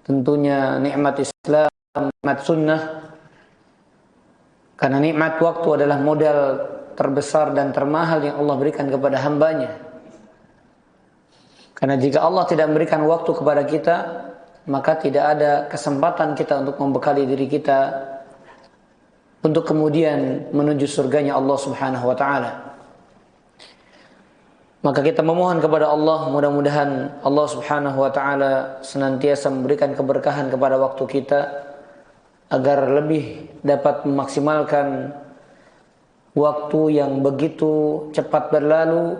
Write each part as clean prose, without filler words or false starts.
tentunya nikmat Islam, nikmat sunnah. Karena nikmat waktu adalah modal terbesar dan termahal yang Allah berikan kepada hambanya. Karena jika Allah tidak memberikan waktu kepada kita, maka tidak ada kesempatan kita untuk membekali diri kita untuk kemudian menuju surganya Allah Subhanahu wa ta'ala. Maka kita memohon kepada Allah, mudah-mudahan Allah Subhanahu wa ta'ala senantiasa memberikan keberkahan kepada waktu kita, agar lebih dapat memaksimalkan waktu yang begitu cepat berlalu,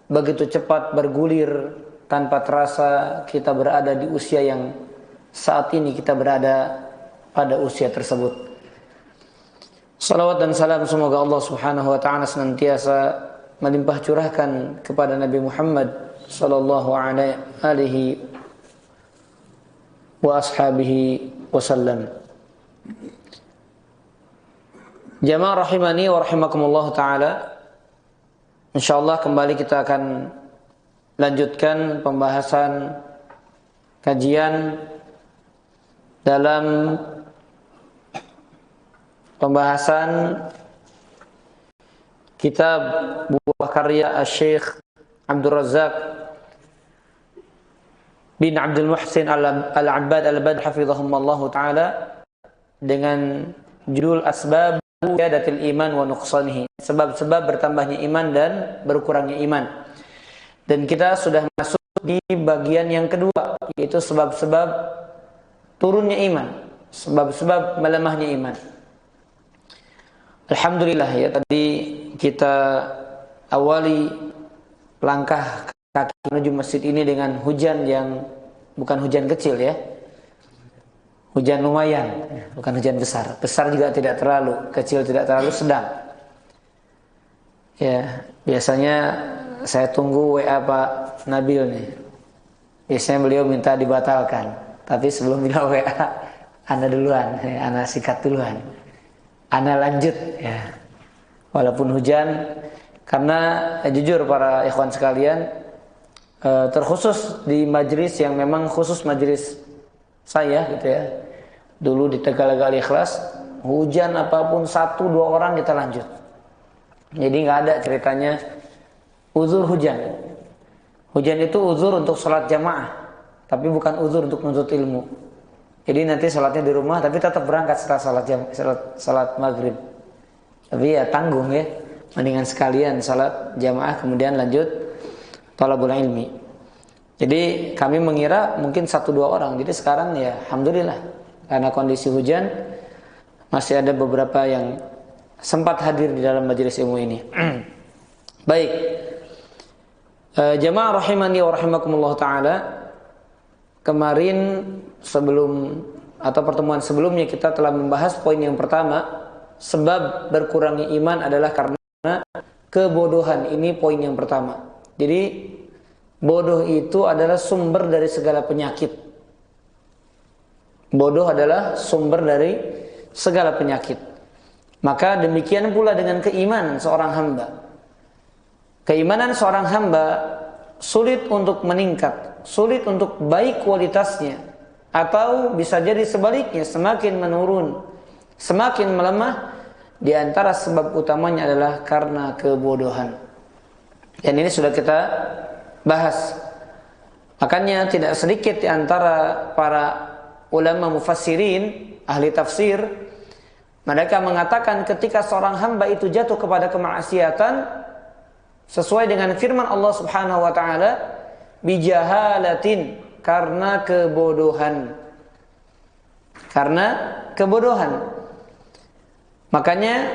begitu cepat bergulir, tanpa terasa kita berada di usia yang saat ini kita berada pada usia tersebut. Salawat dan salam semoga Allah Subhanahu wa ta'ala senantiasa melimpah curahkan kepada Nabi Muhammad sallallahu alaihi wa ashabihi wasallam. Jamaah rahimani wa rahimakumullah ta'ala, insyaallah kembali kita akan lanjutkan pembahasan kajian dalam pembahasan kitab buah karya Syekh Abdul Razak bin Abdul Muhsin Al-Abbad Al-Badr hafizahumullah ta'ala dengan judul Asbab Ziyadatil Iman wa Nuqsanihi, sebab-sebab bertambahnya iman dan berkurangnya iman. Dan kita sudah masuk di bagian yang kedua, yaitu sebab-sebab turunnya iman, sebab-sebab melemahnya iman. Alhamdulillah ya, tadi kita awali langkah kaki menuju masjid ini dengan hujan yang bukan hujan kecil ya, hujan lumayan, bukan hujan besar. Besar juga tidak terlalu, kecil tidak terlalu, sedang. Ya, biasanya saya tunggu WA Pak Nabil nih. Biasanya beliau minta dibatalkan, tapi sebelum beliau WA, Anda duluan, Anda sikat duluan. Anda lanjut ya. Walaupun hujan, karena jujur para ikhwan sekalian, terkhusus di majelis yang memang khusus majelis saya gitu ya. Dulu di Tegalaga Al-Ikhlas, hujan apapun 1-2 orang kita lanjut. Jadi nggak ada ceritanya uzur hujan. Hujan itu uzur untuk sholat jamaah, tapi bukan uzur untuk menuntut ilmu. Jadi nanti sholatnya di rumah, tapi tetap berangkat setelah sholat maghrib. Tapi ya tanggung ya, mendingan sekalian sholat jamaah kemudian lanjut thalabul ilmi. Jadi kami mengira mungkin 1-2 orang. Jadi sekarang ya alhamdulillah, karena kondisi hujan masih ada beberapa yang sempat hadir di dalam majelis ilmu ini. Baik, jamaah rahimani wa rahimakumullah ta'ala, kemarin sebelum atau pertemuan sebelumnya kita telah membahas poin yang pertama, sebab berkurangnya iman adalah karena kebodohan. Ini poin yang pertama. Jadi bodoh itu adalah sumber dari segala penyakit. Bodoh adalah sumber dari segala penyakit. Maka demikian pula dengan keimanan seorang hamba. Keimanan seorang hamba sulit untuk meningkat, sulit untuk baik kualitasnya, atau bisa jadi sebaliknya, semakin menurun, semakin melemah. Di antara sebab utamanya adalah karena kebodohan. Dan ini sudah kita bahas. Makanya tidak sedikit di antara para ulama mufassirin, ahli tafsir, mereka mengatakan ketika seorang hamba itu jatuh kepada kemaksiatan, sesuai dengan firman Allah Subhanahu wa ta'ala, bijahalatin, karena kebodohan. Karena kebodohan. Makanya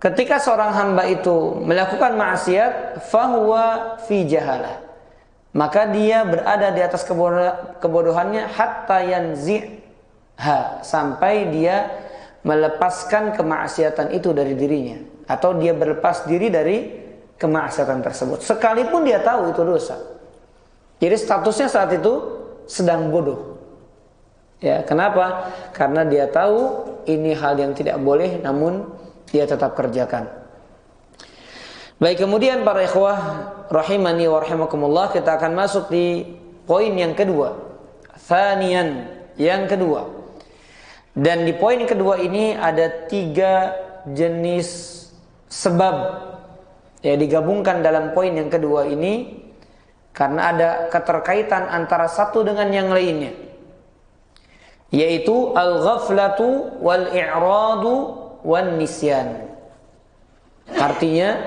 ketika seorang hamba itu melakukan maksiat, fahuwa fi jahalah, maka dia berada di atas kebodohannya hatta yanzi'ha, sampai dia melepaskan kemaksiatan itu dari dirinya, atau dia berlepas diri dari kemaksiatan tersebut, sekalipun dia tahu itu dosa. Jadi statusnya saat itu sedang bodoh. Ya, kenapa? Karena dia tahu ini hal yang tidak boleh, namun dia tetap kerjakan. Baik, kemudian para ikhwah rahimani wa rahimakumullah, kita akan masuk di poin yang kedua. Thaniyan, yang kedua. Dan di poin kedua ini ada 3 jenis sebab ya digabungkan dalam poin yang kedua ini karena ada keterkaitan antara satu dengan yang lainnya, yaitu al-ghaflatu wal-i'radu wan-nisyan. Artinya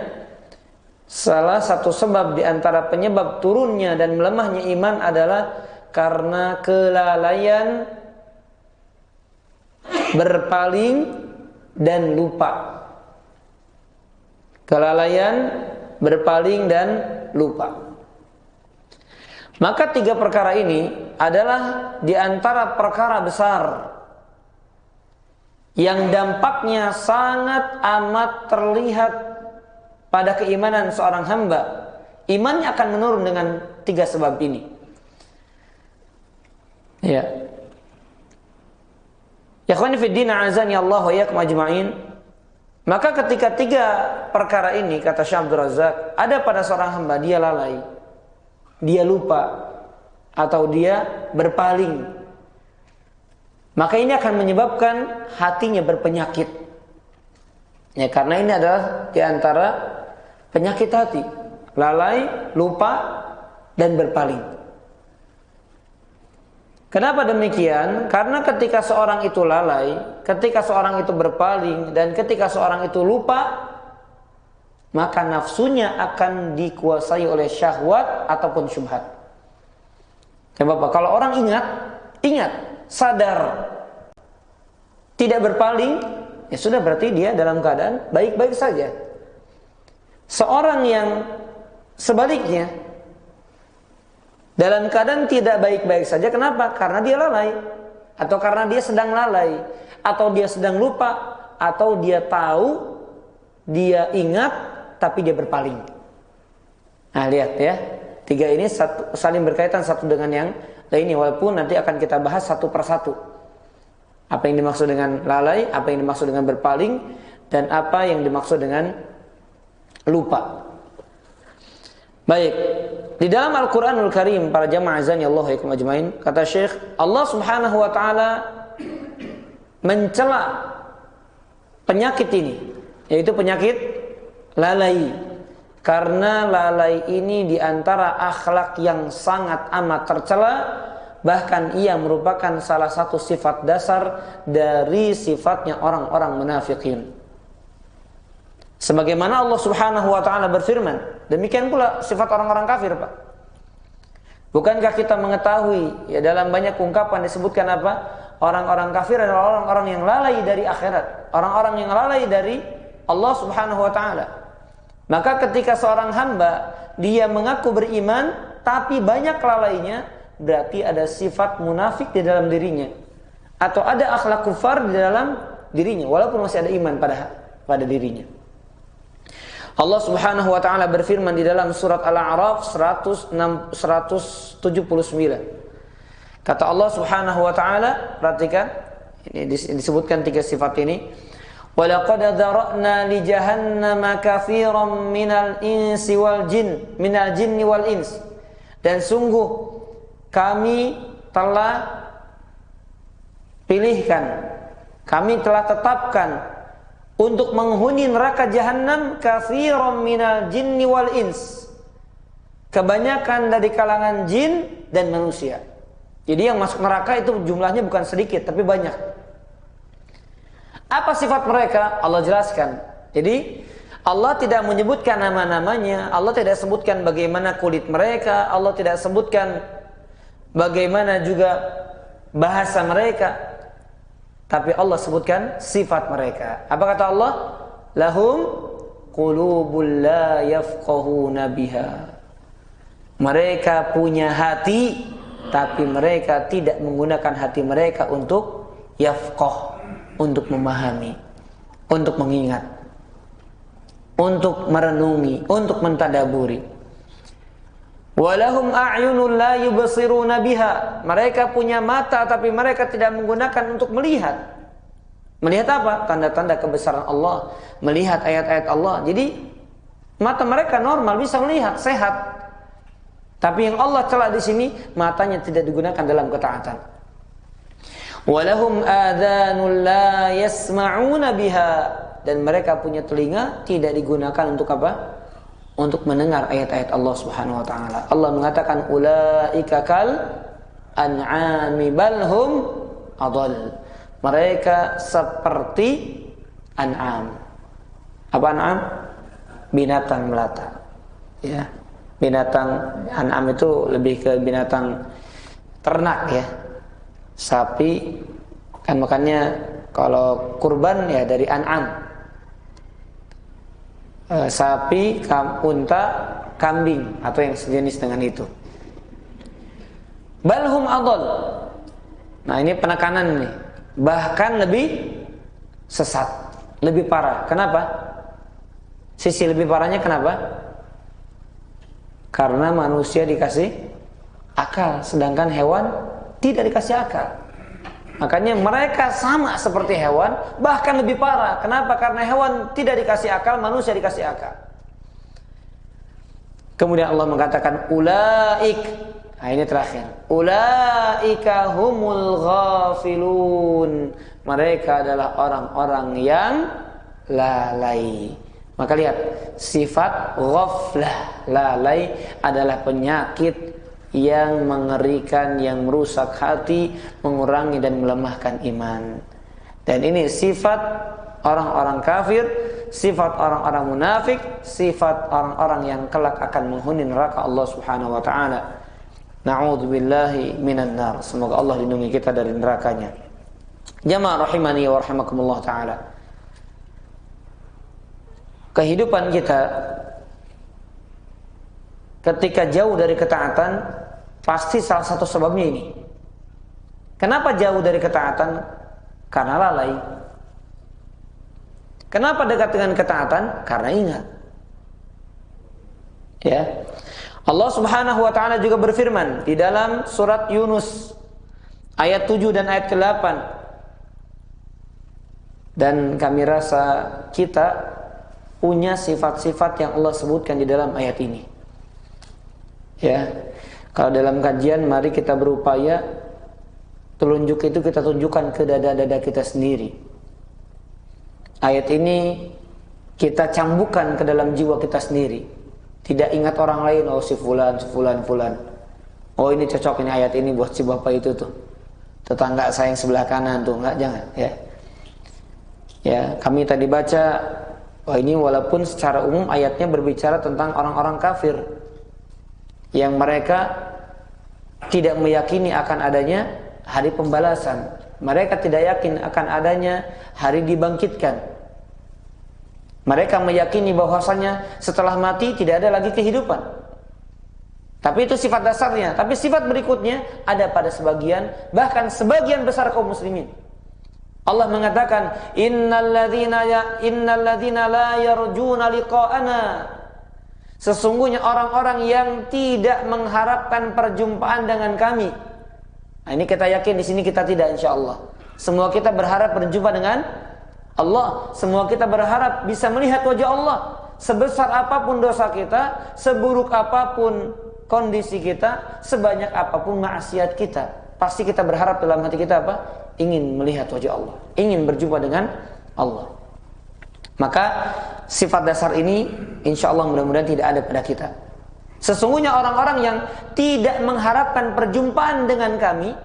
salah satu sebab di antara penyebab turunnya dan melemahnya iman adalah karena kelalaian, berpaling dan lupa. Kelalaian, berpaling dan lupa. Maka 3 perkara ini adalah di antara perkara besar yang dampaknya sangat amat terlihat pada keimanan seorang hamba. Imannya akan menurun dengan 3 sebab ini. Ya. Ya ikhwani fid din, a'azani Allah wa iyyakum ajma'in. Maka ketika 3 perkara ini, kata Syekh Abdul Razak, ada pada seorang hamba, dia lalai, dia lupa, atau dia berpaling, maka ini akan menyebabkan hatinya berpenyakit. Ya, karena ini adalah di antara penyakit hati, lalai, lupa, dan berpaling. Kenapa demikian? Karena ketika seorang itu lalai, ketika seorang itu berpaling, dan ketika seorang itu lupa, maka nafsunya akan dikuasai oleh syahwat ataupun syubhat. Ya Bapak, kalau orang ingat, sadar, tidak berpaling, ya sudah, berarti dia dalam keadaan baik-baik saja. Seorang yang sebaliknya, dalam keadaan tidak baik-baik saja, kenapa? Karena dia lalai, atau karena dia sedang lalai, atau dia sedang lupa, atau dia tahu, dia ingat, tapi dia berpaling. Nah lihat ya, 3 ini saling berkaitan satu dengan yang lainnya, walaupun nanti akan kita bahas satu persatu. Apa yang dimaksud dengan lalai, apa yang dimaksud dengan berpaling, dan apa yang dimaksud dengan lupa. Baik, di dalam Al-Quranul Karim, para jamaah azani Allah yakum ajmain, kata Syekh, Allah subhanahu wa ta'ala mencela penyakit ini, yaitu penyakit lalai. Karena lalai ini diantara akhlak yang sangat amat tercela, bahkan ia merupakan salah satu sifat dasar dari sifatnya orang-orang munafikin. Sebagaimana Allah subhanahu wa ta'ala berfirman, demikian pula sifat orang-orang kafir, Pak. Bukankah kita mengetahui, ya dalam banyak ungkapan disebutkan apa? Orang-orang kafir adalah orang-orang yang lalai dari akhirat, orang-orang yang lalai dari Allah subhanahu wa ta'ala. Maka ketika seorang hamba, dia mengaku beriman, tapi banyak lalainya, berarti ada sifat munafik di dalam dirinya, atau ada akhlak kufar di dalam dirinya, walaupun masih ada iman pada dirinya. Allah subhanahu wa ta'ala berfirman di dalam surat Al-A'raf 179. Kata Allah subhanahu wa ta'ala, perhatikan, ini disebutkan 3 sifat ini. وَلَقَدْ ذَرَأْنَا لِجَهَنَّمَ كَثِيرًا مِنَ الْجِنِّ وَالْإِنسِ. Dan sungguh kami telah pilihkan, kami telah tetapkan untuk menghuni neraka jahanam katsiran minal jinni wal ins, kebanyakan dari kalangan jin dan manusia. Jadi yang masuk neraka itu jumlahnya bukan sedikit, tapi banyak. Apa sifat mereka? Allah jelaskan. Jadi Allah tidak menyebutkan nama-namanya, Allah tidak sebutkan bagaimana kulit mereka, Allah tidak sebutkan bagaimana juga bahasa mereka, tapi Allah sebutkan sifat mereka. Apa kata Allah? Lahum qulubul la yafqahuna biha. Mereka punya hati, tapi mereka tidak menggunakan hati mereka untuk yafqah, untuk memahami, untuk mengingat, untuk merenungi, untuk mentadaburi. Walahum a'yunun la yubsiruna biha. Mereka punya mata tapi mereka tidak menggunakan untuk melihat. Melihat apa? Tanda-tanda kebesaran Allah, melihat ayat-ayat Allah. Jadi mata mereka normal, bisa melihat, sehat. Tapi yang Allah cela di sini, matanya tidak digunakan dalam ketaatan. Walahum adhanul la yasma'una biha, dan mereka punya telinga tidak digunakan untuk apa? Untuk mendengar ayat-ayat Allah Subhanahu wa taala. Allah mengatakan ulaika kal an'ami balhum adall. Mereka seperti an'am. Apa an'am? Binatang melata. Ya. Binatang an'am itu lebih ke binatang ternak ya. Sapi kan makanya kalau kurban ya dari an'am. Sapi, unta, kambing atau yang sejenis dengan itu. Balhum adall. Nah, ini penekanan nih. Bahkan lebih sesat, lebih parah. Kenapa? Sisi lebih parahnya kenapa? Karena manusia dikasih akal, sedangkan hewan tidak dikasih akal. Makanya mereka sama seperti hewan, bahkan lebih parah. Kenapa? Karena hewan tidak dikasih akal, manusia dikasih akal. Kemudian Allah mengatakan ulaik. Nah, ini terakhir. Ulaika humul ghafilun. Mereka adalah orang-orang yang lalai. Maka lihat, sifat ghaflah, lalai adalah penyakit yang mengerikan, yang merusak hati, mengurangi dan melemahkan iman. Dan ini sifat orang-orang kafir, sifat orang-orang munafik, sifat orang-orang yang kelak akan menghuni neraka Allah Subhanahu wa taala. Na'udzubillahi minan nar. Semoga Allah lindungi kita dari nerakanya. Jamaah rahimani wa rahimakumullah taala. Kehidupan kita ketika jauh dari ketaatan, pasti salah satu sebabnya ini. Kenapa jauh dari ketaatan? Karena lalai. Kenapa dekat dengan ketaatan? Karena ingat. Ya. Allah Subhanahu wa taala juga berfirman di dalam surat Yunus ayat 7 dan ayat ke-8. Dan kami rasa kita punya sifat-sifat yang Allah sebutkan di dalam ayat ini. Ya. Kalau dalam kajian mari kita berupaya telunjuk itu kita tunjukkan ke dada-dada kita sendiri. Ayat ini kita cambukkan ke dalam jiwa kita sendiri. Tidak ingat orang lain, oh si fulan. Oh ini cocok ini ayat ini buat si bapak itu tuh. Tetangga saya yang sebelah kanan tuh, enggak, jangan ya. Ya, kami tadi baca ini walaupun secara umum ayatnya berbicara tentang orang-orang kafir yang mereka tidak meyakini akan adanya hari pembalasan. Mereka tidak yakin akan adanya hari dibangkitkan. Mereka meyakini bahwasanya setelah mati tidak ada lagi kehidupan. Tapi itu sifat dasarnya. Tapi sifat berikutnya ada pada sebagian, bahkan sebagian besar kaum muslimin. Allah mengatakan, innal ladzina la yarjuna liqa'ana. Sesungguhnya orang-orang yang tidak mengharapkan perjumpaan dengan kami. Nah, ini kita yakin, di sini kita tidak, insyaallah. Semua kita berharap berjumpa dengan Allah. Semua kita berharap bisa melihat wajah Allah. Sebesar apapun dosa kita, seburuk apapun kondisi kita, sebanyak apapun maksiat kita, pasti kita berharap dalam hati kita apa? Ingin melihat wajah Allah, ingin berjumpa dengan Allah. Maka sifat dasar ini insyaallah mudah-mudahan tidak ada pada kita. Sesungguhnya orang-orang yang tidak mengharapkan perjumpaan dengan kami,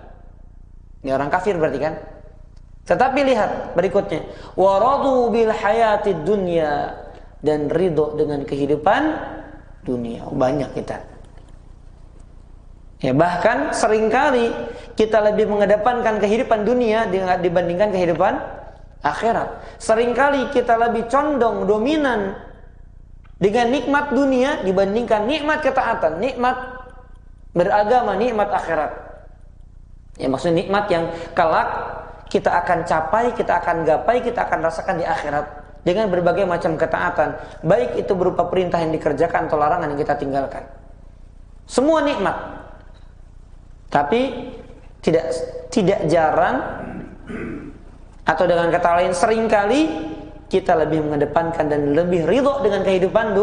ini orang kafir berarti kan? Tetapi lihat berikutnya, waradu bil hayatid dunya, dan ridho dengan kehidupan dunia. Banyak kita. Ya, bahkan seringkali kita lebih mengedepankan kehidupan dunia dibandingkan kehidupan akhirat. Seringkali kita lebih condong dominan dengan nikmat dunia dibandingkan nikmat ketaatan, nikmat beragama, nikmat akhirat. Ya, maksudnya nikmat yang kelak kita akan capai, kita akan gapai, kita akan rasakan di akhirat dengan berbagai macam ketaatan, baik itu berupa perintah yang dikerjakan atau larangan yang kita tinggalkan. Semua nikmat. Tapi tidak jarang, atau dengan kata lain seringkali kita lebih mengedepankan dan lebih ridho dengan kehidupan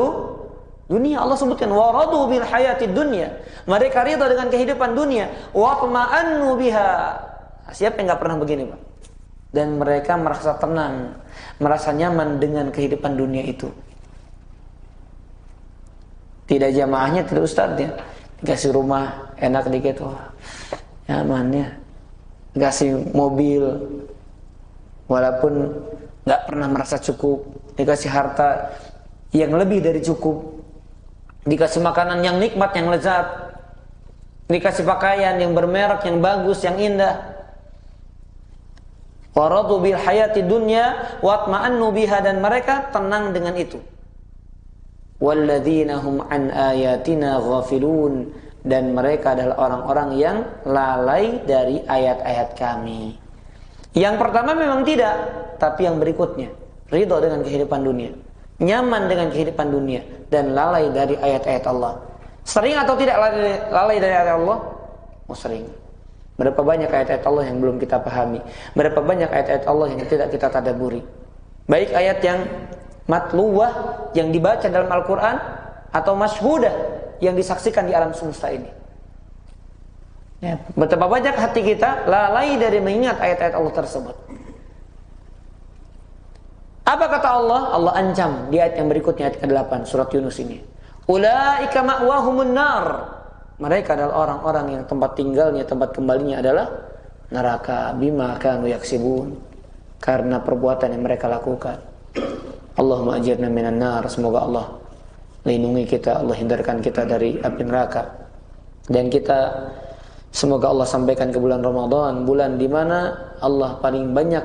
dunia. Allah sebutkan waradu bil hayatid dunya. Mereka ridha dengan kehidupan dunia. Wa tama'annu biha. Siapa yang enggak pernah begini, Pak? Dan mereka merasa tenang, merasa nyaman dengan kehidupan dunia itu. Tidak jamaahnya, tidak ustadznya. Dikasih rumah enak dikit, wah nyaman ya. Dikasih mobil, walaupun nggak pernah merasa cukup. Dikasih harta yang lebih dari cukup. Dikasih makanan yang nikmat, yang lezat. Dikasih pakaian yang bermerek, yang bagus, yang indah. Waradu bil hayati dunya watma'annu biha, dan mereka tenang dengan itu. Walladzina hum an ayatina ghafilun, dan mereka adalah orang-orang yang lalai dari ayat-ayat kami. Yang pertama memang tidak, tapi yang berikutnya ridha dengan kehidupan dunia, nyaman dengan kehidupan dunia, dan lalai dari ayat-ayat Allah. Sering atau tidak lalai dari ayat Allah? Oh, sering. Berapa banyak ayat-ayat Allah yang belum kita pahami? Berapa banyak ayat-ayat Allah yang tidak kita tadabburi? Baik ayat yang matluwah, yang dibaca dalam Al-Quran, atau masyhudah, yang disaksikan di alam semesta ini. Ya, betapa banyak hati kita lalai dari mengingat ayat-ayat Allah tersebut. Apa kata Allah? Allah ancam di ayat yang berikutnya, ayat ke-8 surat Yunus ini. Ulaika ma'wahumun nar. Mereka adalah orang-orang yang tempat tinggalnya, tempat kembalinya adalah neraka. Bima kanu yaksibun, karena perbuatan yang mereka lakukan. Allahumma ajirna minan nar. Semoga Allah lindungi kita, Allah hindarkan kita dari api neraka. Dan kita semoga Allah sampaikan ke bulan Ramadan, bulan di mana Allah paling banyak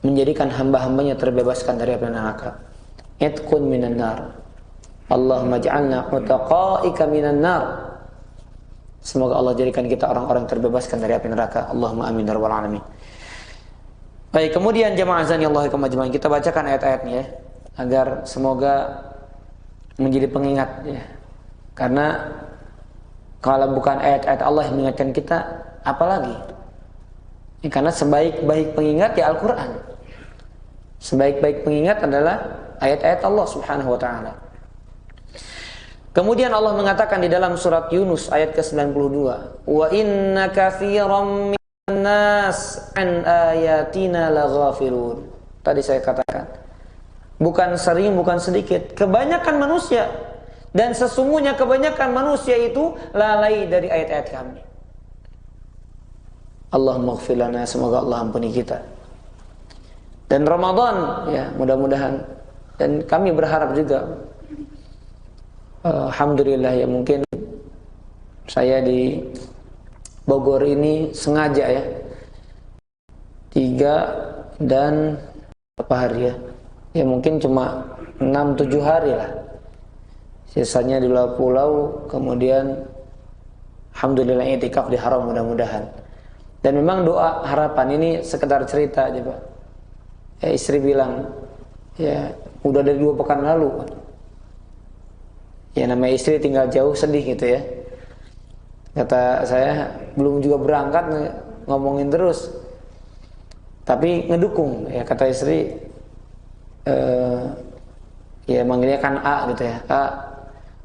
menjadikan hamba-hambanya terbebaskan dari api neraka. Itqun minan nar. Allahumma ja'alna utaqaika minan nar. Semoga Allah jadikan kita orang-orang terbebaskan dari api neraka. Allahumma amin ya rabbal alamin. Baik, kemudian jamaah azani Allah kemajmu'in, kita bacakan ayat-ayatnya ya, agar semoga menjadi pengingat ya. Karena kalau bukan ayat-ayat Allah yang mengingatkan kita, apalagi? Ya, karena sebaik-baik pengingat ya Al-Quran. Sebaik-baik pengingat adalah ayat-ayat Allah Subhanahu wa ta'ala. Kemudian Allah mengatakan di dalam surat Yunus ayat ke-92, wa inna katsiran minan nas an ayatina laghafilun. Tadi saya katakan, bukan sering, bukan sedikit, kebanyakan manusia, dan sesungguhnya kebanyakan manusia itu lalai dari ayat-ayat kami. Allahumma ighfir lana, semoga Allah ampuni kita. Dan Ramadan ya, mudah-mudahan, dan kami berharap juga, alhamdulillah ya, mungkin saya di Bogor ini sengaja ya 3 dan berapa hari ya mungkin cuma 6-7 hari lah, sisanya di luar pulau. Kemudian alhamdulillah i'tikaf di haram mudah-mudahan. Dan memang doa harapan ini sekedar cerita aja Pak ya. Istri bilang ya udah dari 2 pekan lalu ya, namanya istri tinggal jauh sedih gitu ya. Kata saya belum juga berangkat ngomongin terus, tapi ngedukung ya. Kata istri ya manggilnya kan A gitu ya, A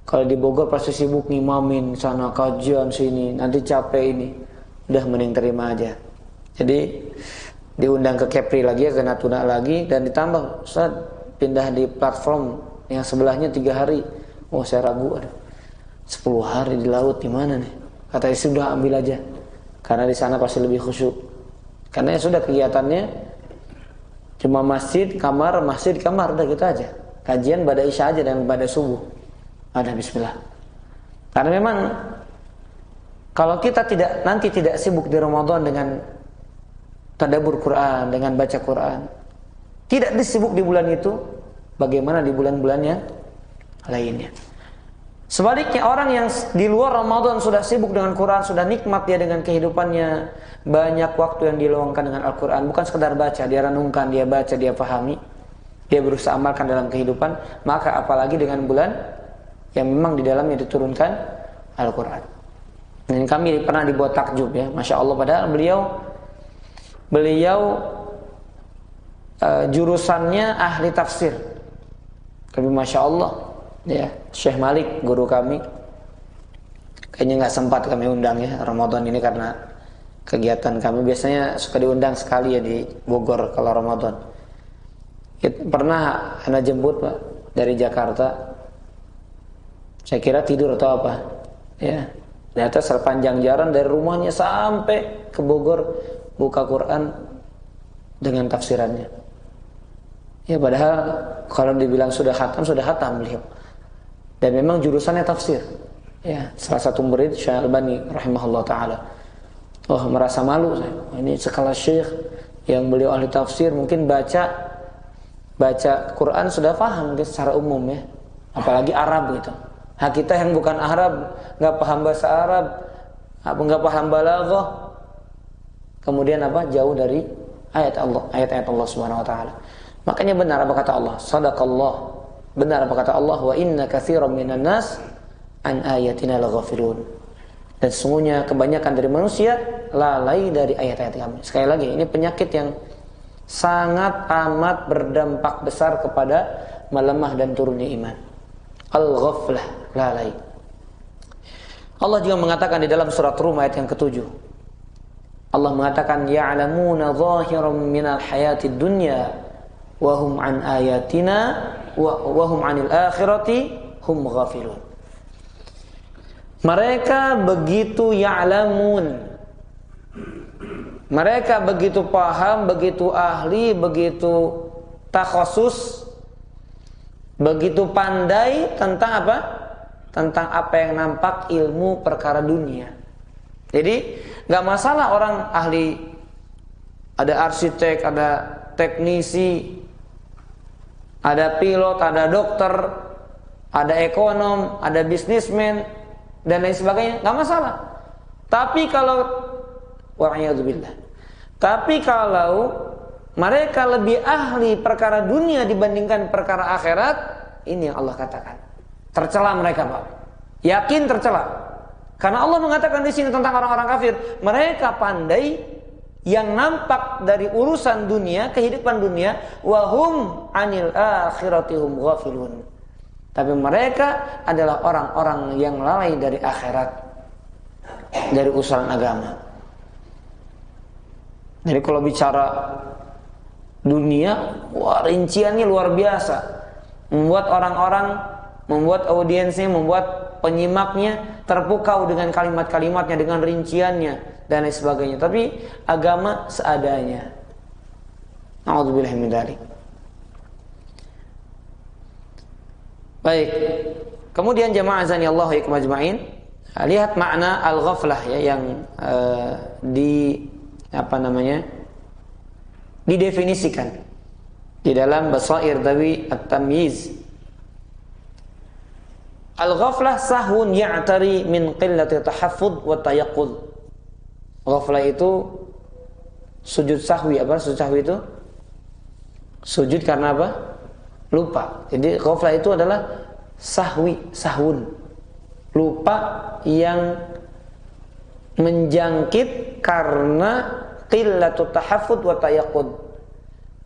kalau di Bogor pasti sibuk ngimamin sana kajian sini, nanti capek ini, udah mending terima aja. Jadi diundang ke Kepri lagi ya, ke Natuna lagi, dan ditambah Ustaz pindah di platform yang sebelahnya 3 hari. Oh saya ragu, ada 10 hari di laut gimana nih? Kata istri sudah ambil aja, karena di sana pasti lebih khusyuk. Karena ya sudah kegiatannya cuma masjid kamar, udah gitu aja. Kajian pada isya aja dan pada subuh. Ada bismillah. Karena memang kalau kita nanti tidak sibuk di Ramadan dengan tadabbur Quran, dengan baca Quran, tidak disibuk di bulan itu, bagaimana di bulan-bulan yang lainnya? Sebaliknya orang yang di luar Ramadan sudah sibuk dengan Quran, sudah nikmat dia dengan kehidupannya, banyak waktu yang diluangkan dengan Al-Quran, bukan sekedar baca, dia renungkan, dia baca, dia pahami, dia berusaha amalkan dalam kehidupan, maka apalagi dengan bulan yang memang di dalamnya diturunkan Al-Quran. Dan kami pernah dibuat takjub ya, Masya Allah, padahal beliau jurusannya ahli tafsir, tapi Masya Allah ya, Syekh Malik guru kami. Kayaknya nggak sempat kami undang ya Ramadan ini karena kegiatan kami biasanya suka diundang sekali ya di Bogor kalau Ramadan. Pernah anak jemput Pak dari Jakarta. Saya kira tidur atau apa. Ya. Ternyata sepanjang jalan dari rumahnya sampai ke Bogor buka Quran dengan tafsirannya. Ya padahal kalau dibilang sudah khatam beliau. Dan memang jurusannya tafsir. Ya, salah satu murid Syekh Albani rahimahullah taala. Oh, merasa malu saya. Ini sekelas syekh yang beliau ahli tafsir, mungkin baca Quran sudah paham mungkin secara umum ya. Apalagi Arab gitu. Hak kita yang bukan Arab, enggak paham bahasa Arab, enggak paham balaghah. Kemudian jauh dari ayat-ayat Allah Subhanahu wa taala. Makanya benar apa kata Allah? Shadaqallah. Benar apa kata Allah? Wa inna katsiran minan nas an ayatina laghafilun. Dan sesungguhnya kebanyakan dari manusia lalai dari ayat-ayat kami. Sekali lagi, ini penyakit yang sangat amat berdampak besar kepada melemah dan turunnya iman. Al-ghaflah, lalai. Allah juga mengatakan di dalam surat Rum ayat yang ke-7. Allah mengatakan ya'lamuna zahiran minal hayatid dunya wa hum an ayatina wa hum 'anil akhirati hum ghafilun. Mereka begitu ya'lamun. Mereka begitu paham, begitu ahli, begitu takhasus, begitu pandai tentang apa? Tentang apa yang nampak ilmu perkara dunia. Jadi gak masalah orang ahli, ada arsitek, ada teknisi, ada pilot, ada dokter, ada ekonom, ada bisnismen dan lain sebagainya, nggak masalah. Tapi kalau mereka lebih ahli perkara dunia dibandingkan perkara akhirat, ini yang Allah katakan tercela mereka, Pak. Yakin tercela. Karena Allah mengatakan di sini tentang orang-orang kafir, mereka pandai yang nampak dari urusan dunia, kehidupan dunia, wahum anil akhiratihum ghafilun. Tapi mereka adalah orang-orang yang lalai dari akhirat, dari urusan agama. Jadi kalau bicara dunia, rinciannya luar biasa. Membuat orang-orang, membuat audiensnya, membuat penyimaknya terpukau dengan kalimat-kalimatnya, dengan rinciannya dan lain sebagainya. Tapi agama seadanya. Na'udzubillah min dzalik. Baik. Kemudian jamaah azani Allah wa ikum ajma'in, lihat makna al-ghaflah ya yang didefinisikan di dalam Basair Dawi At-Tamyiz. Al-ghaflah sahwun ya'tari min qillati tahaffuz wa tayaqquz. Ghaflah itu sujud sahwi. Apa sujud sahwi itu? Sujud karena apa? Lupa. Jadi ghaflah itu adalah sahwun. Lupa yang menjangkit karena qillatu tahaffuz wa tayaqqud.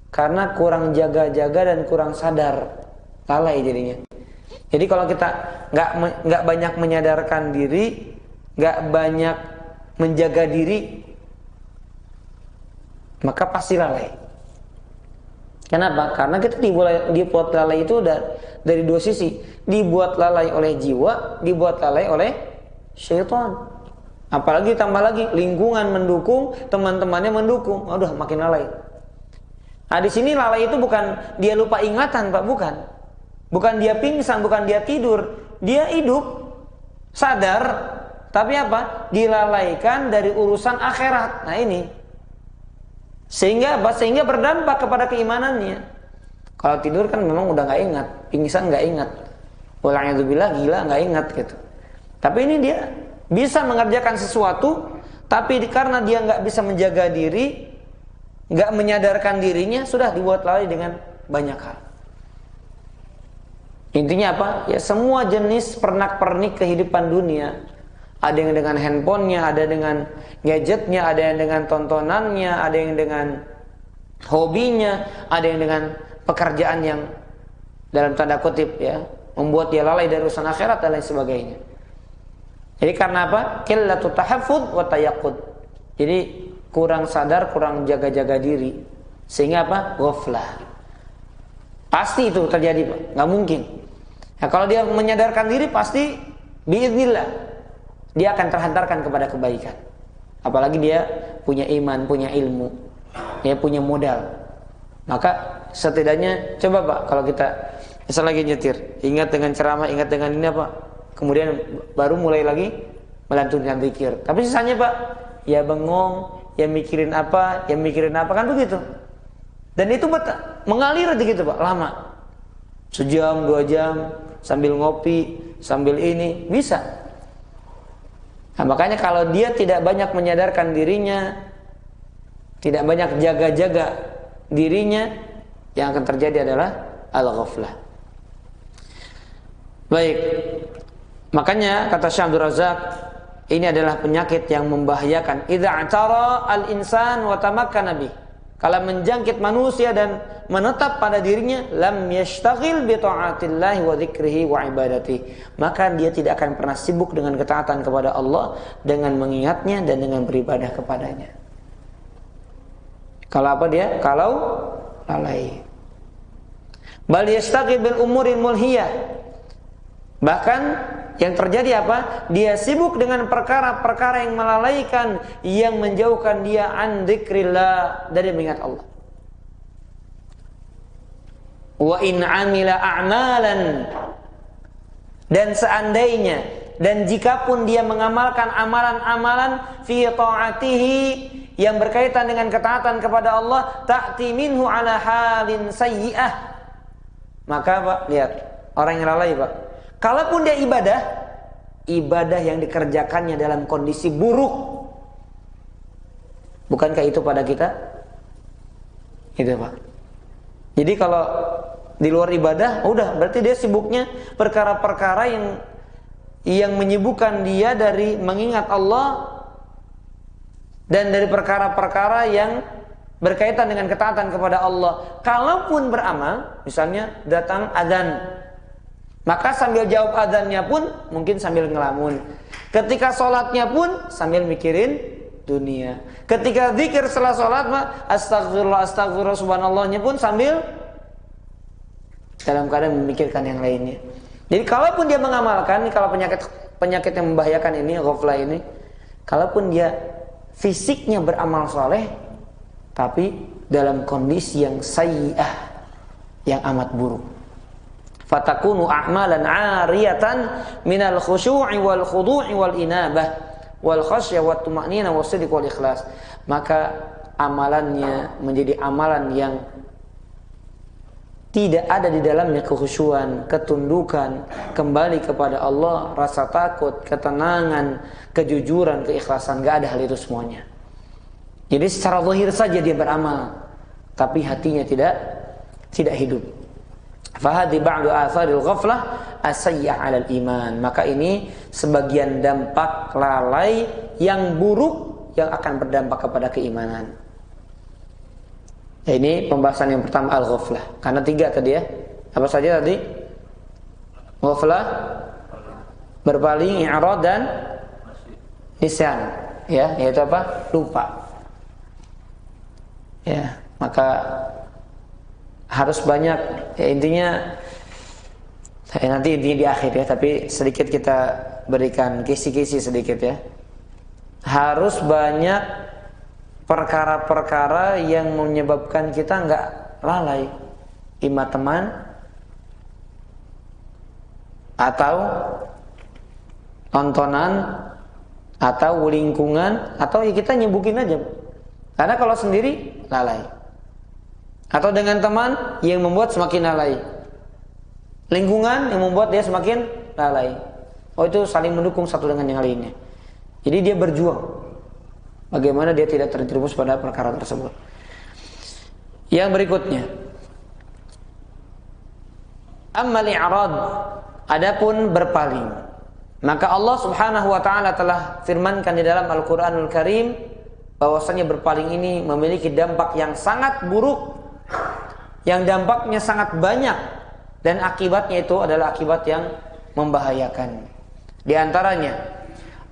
Karena kurang jaga-jaga dan kurang sadar, lalai jadinya. Jadi kalau kita nggak banyak menyadarkan diri, nggak banyak menjaga diri, maka pasti lalai. Kenapa? Karena kita dibuat lalai itu dari dua sisi. Dibuat lalai oleh jiwa, dibuat lalai oleh syaitan. Apalagi tambah lagi lingkungan mendukung, teman-temannya mendukung, udah makin lalai. Nah di sini lalai itu bukan dia lupa ingatan, Pak, bukan. Bukan dia pingsan, bukan dia tidur, dia hidup, sadar, tapi apa? Dilalaikan dari urusan akhirat. Nah ini, sehingga berdampak kepada keimanannya. Kalau tidur kan memang udah nggak ingat, pingsan nggak ingat, wala'iyadzubillah gila nggak ingat gitu. Tapi ini dia bisa mengerjakan sesuatu, tapi karena dia nggak bisa menjaga diri, nggak menyadarkan dirinya, sudah dibuat lalai dengan banyak hal. Intinya apa? Ya semua jenis pernak-pernik kehidupan dunia. Ada yang dengan handphonenya, ada dengan gadgetnya, ada yang dengan tontonannya, ada yang dengan hobinya, ada yang dengan pekerjaan yang dalam tanda kutip ya membuat dia lalai dari urusan akhirat dan lain sebagainya. Jadi karena apa? Qillatu tahaffuz wa tayaqqud. Jadi kurang sadar, kurang jaga-jaga diri, sehingga apa? Ghaflah. Pasti itu terjadi, Pak. Nggak mungkin. Nah, kalau dia menyadarkan diri, pasti biiznillah dia akan terhantarkan kepada kebaikan. Apalagi dia punya iman, punya ilmu, dia punya modal. Maka setidaknya coba Pak, kalau kita misal lagi nyetir, ingat dengan ceramah, ingat dengan ini Pak, kemudian baru mulai lagi melantunkan zikir. Tapi sisanya Pak, ya bengong, ya mikirin apa kan begitu. Dan itu mengalir aja gitu Pak, lama. Sejam, 2 jam, sambil ngopi, sambil ini, bisa. Nah, makanya kalau dia tidak banyak menyadarkan dirinya, tidak banyak jaga-jaga dirinya, yang akan terjadi adalah al-ghaflah. Baik. Makanya kata Syekh Abdul Razak, ini adalah penyakit yang membahayakan. Idza atara al-insan wa tamakkana bih. Kalau menjangkit manusia dan menetap pada dirinya, lam yashtaghil bi ta'atillahi wa dzikrihi wa ibadatihi. Maka dia tidak akan pernah sibuk dengan ketaatan kepada Allah, dengan mengingatnya dan dengan beribadah kepadanya. Kalau apa dia? Kalau lalai. Bal yastaghil bil umuril mulhiyah. Bahkan yang terjadi apa? Dia sibuk dengan perkara-perkara yang melalaikan, yang menjauhkan dia an dzikrillah, dari mengingat Allah. Wa in amila a'malan, dan seandainya dan jikapun dia mengamalkan amalan-amalan fi ta'atihi, yang berkaitan dengan ketaatan kepada Allah, ta'ti minhu ala halin sayyi'ah. Maka Pak, lihat, orang yang lalai Pak, kalaupun dia ibadah yang dikerjakannya dalam kondisi buruk. Bukankah itu pada kita? Itu Pak. Jadi kalau di luar ibadah, udah berarti dia sibuknya perkara-perkara yang menyibukkan dia dari mengingat Allah dan dari perkara-perkara yang berkaitan dengan ketaatan kepada Allah. Kalaupun beramal, misalnya datang azan, maka sambil jawab azannya pun mungkin sambil ngelamun. Ketika sholatnya pun sambil mikirin dunia. Ketika zikir setelah sholat, astagfirullah, astagfirullah, subhanallahnya pun sambil dalam keadaan memikirkan yang lainnya. Jadi kalaupun dia mengamalkan, kalau penyakit yang membahayakan ini, ghaflah ini, kalaupun dia fisiknya beramal soleh, tapi dalam kondisi yang sayyi'ah, yang amat buruk. Fatakunu a'malan 'ariyatan minal khusyu'i wal khudu'i wal inabah wal khasyah wat tuma'ninah wasidq wal ikhlas. Maka amalannya menjadi amalan yang tidak ada di dalamnya kekhusyuan, ketundukan, kembali kepada Allah, rasa takut, ketenangan, kejujuran, keikhlasan. Gak ada hal itu semuanya. Jadi secara zahir saja dia beramal, tapi hatinya tidak hidup. Fahadi ba'du atharil ghaflah asayyah 'alal iman. Maka ini sebagian dampak lalai yang buruk yang akan berdampak kepada keimanan. Ya, ini pembahasan yang pertama, al-ghaflah. Karena 3 tadi ya. Apa saja tadi? Ghaflah, berpaling, i'rad dan nisyan. Ya, yaitu apa? Lupa. Ya, maka harus banyak, ya intinya nanti intinya di akhir ya, tapi sedikit kita berikan kisi-kisi sedikit ya. Harus banyak perkara-perkara yang menyebabkan kita nggak lalai, ima teman atau tontonan atau lingkungan, atau ya kita nyebukin aja. Karena kalau sendiri lalai, atau dengan teman yang membuat semakin lalai, lingkungan yang membuat dia semakin lalai. Oh, itu saling mendukung satu dengan yang lainnya. Jadi dia berjuang bagaimana dia tidak terjerumus pada perkara tersebut. Yang berikutnya, ammal i'rad, adapun berpaling, maka Allah Subhanahu wa taala telah firmankan di dalam Al-Qur'anul Karim bahwasanya berpaling ini memiliki dampak yang sangat buruk, yang dampaknya sangat banyak dan akibatnya itu adalah akibat yang membahayakan. Di antaranya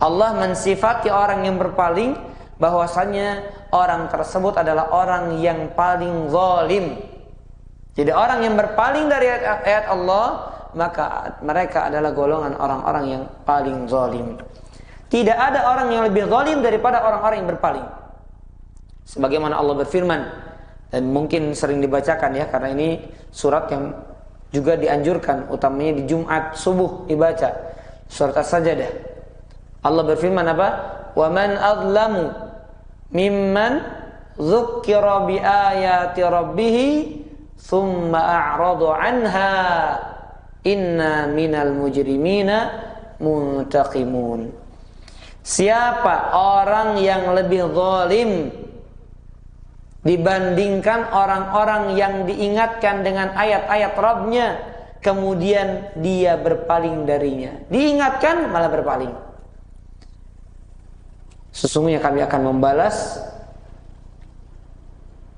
Allah mensifati orang yang berpaling bahwasanya orang tersebut adalah orang yang paling zalim. Jadi orang yang berpaling dari ayat Allah, maka mereka adalah golongan orang-orang yang paling zalim. Tidak ada orang yang lebih zalim daripada orang-orang yang berpaling. Sebagaimana Allah berfirman, dan mungkin sering dibacakan ya, karena ini surat yang juga dianjurkan utamanya di Jumat subuh dibaca, surat As-Sajdah. Allah berfirman apa? Wa man azlamu mimman dzukkira bi ayati rabbih tsumma a'rada anha inna minal mujrimina muntaqimun. Siapa orang yang lebih zalim dibandingkan orang-orang yang diingatkan dengan ayat-ayat Rabb-nya, kemudian dia berpaling darinya. Diingatkan malah berpaling. Sesungguhnya kami akan membalas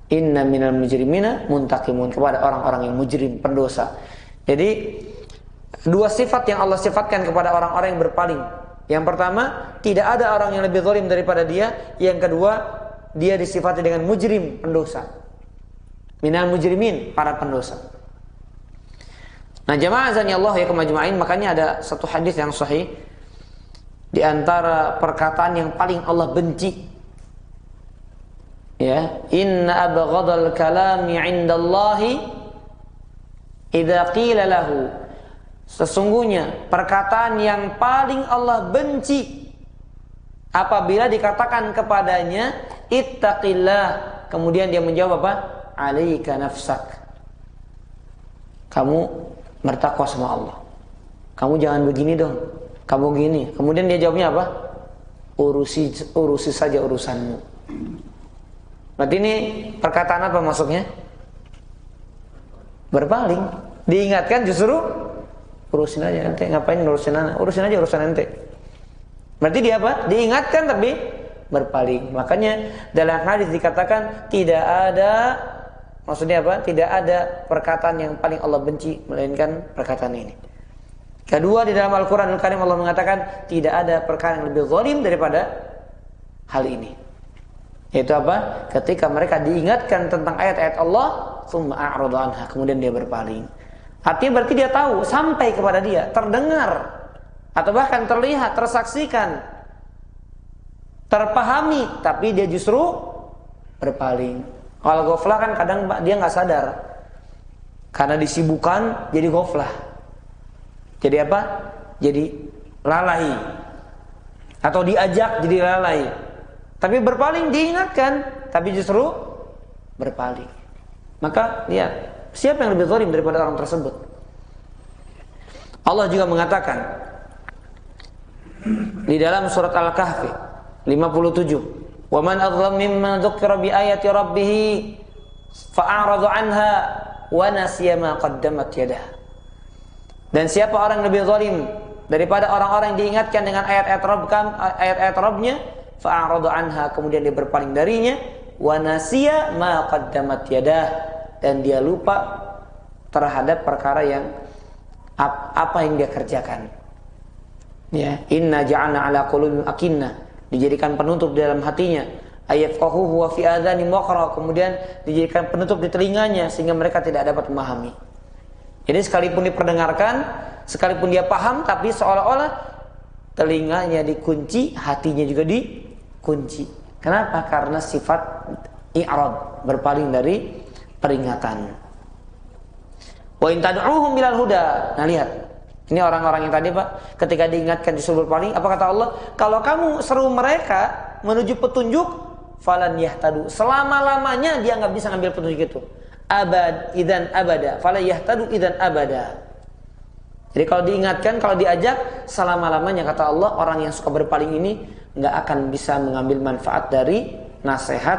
inna minal mujrimina muntaqimun, kepada orang-orang yang mujrim, pendosa. Jadi dua sifat yang Allah sifatkan kepada orang-orang yang berpaling. Yang pertama, tidak ada orang yang lebih zalim daripada dia. Yang kedua, dia disifati dengan mujrim, pendosa. Minal mujrimin, para pendosa. Nah, jamaah azani Allah ya kemajma'in, makanya ada satu hadis yang sahih di antara perkataan yang paling Allah benci. Ya, inna abghadal kalami 'indallahi idza qila lahu. Sesungguhnya perkataan yang paling Allah benci apabila dikatakan kepadanya ittaqillah, kemudian dia menjawab apa? Alaika nafsak. Kamu bertakwa sama Allah. Kamu jangan begini dong. Kamu gini. Kemudian dia jawabnya apa? Urusi saja urusanmu. Berarti ini perkataan apa maksudnya? Berpaling. Diingatkan justru urusin aja ente, ngapain ngurusin anak? Urusin aja urusan ente. Berarti dia apa? Diingatkan tapi berpaling. Makanya dalam hadis dikatakan tidak ada, maksudnya apa? Tidak ada perkataan yang paling Allah benci melainkan perkataan ini. Kedua, di dalam Al-Qur'anul Karim Allah mengatakan tidak ada perkara yang lebih zalim daripada hal ini. Yaitu apa? Ketika mereka diingatkan tentang ayat-ayat Allah, tsumma a'rada anha, kemudian dia berpaling. Artinya berarti dia tahu, sampai kepada dia, terdengar, atau bahkan terlihat, tersaksikan, terpahami, tapi dia justru berpaling. Kalau ghaflah kan kadang dia nggak sadar, karena disibukkan jadi ghaflah. Jadi apa? Jadi lalai, atau diajak jadi lalai. Tapi berpaling diingatkan, tapi justru berpaling. Maka lihat, siapa yang lebih zalim daripada orang tersebut? Allah juga mengatakan di dalam surat Al-Kahfi 57, "Wa man adzlam mimman dzukira bi ayati rabbih fa'arada 'anha wa nasiya ma qaddamat yadah." Dan siapa orang yang lebih zalim daripada orang-orang yang diingatkan dengan ayat-ayat Rabb-nya, fa'arada 'anha, kemudian dia berpaling darinya, wa nasiya ma qaddamat yadah, dan dia lupa terhadap perkara yang apa yang dia kerjakan. Ya, inna ja'alna ala qulubihim akinnah, dijadikan penutup di dalam hatinya, ayafqahuhu wa fi adhani waqra, kemudian dijadikan penutup di telinganya sehingga mereka tidak dapat memahami. Jadi sekalipun diperdengarkan, sekalipun dia paham, tapi seolah-olah telinganya dikunci, hatinya juga dikunci. Kenapa? Karena sifat i'rad, berpaling dari peringatan. Wa in tad'uuhum bilal huda. Nah, lihat. Ini orang-orang yang tadi, Pak, ketika diingatkan disuruh berpaling, apa kata Allah? Kalau kamu seru mereka menuju petunjuk, falan yahtadu. Selama-lamanya dia enggak bisa ngambil petunjuk itu. Idzan abada, fala yahtadu idzan abada. Jadi kalau diingatkan, kalau diajak, selama-lamanya kata Allah, orang yang suka berpaling ini enggak akan bisa mengambil manfaat dari nasihat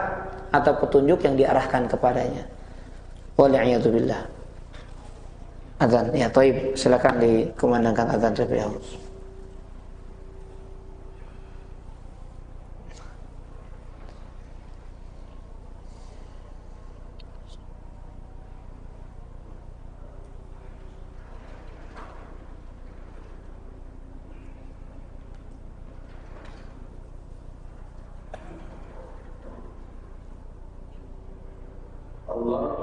atau petunjuk yang diarahkan kepadanya. Wal'iyadu billah. Azan, ya Taib, silakan dikumandangkan azan terlebih dahulu. Allah.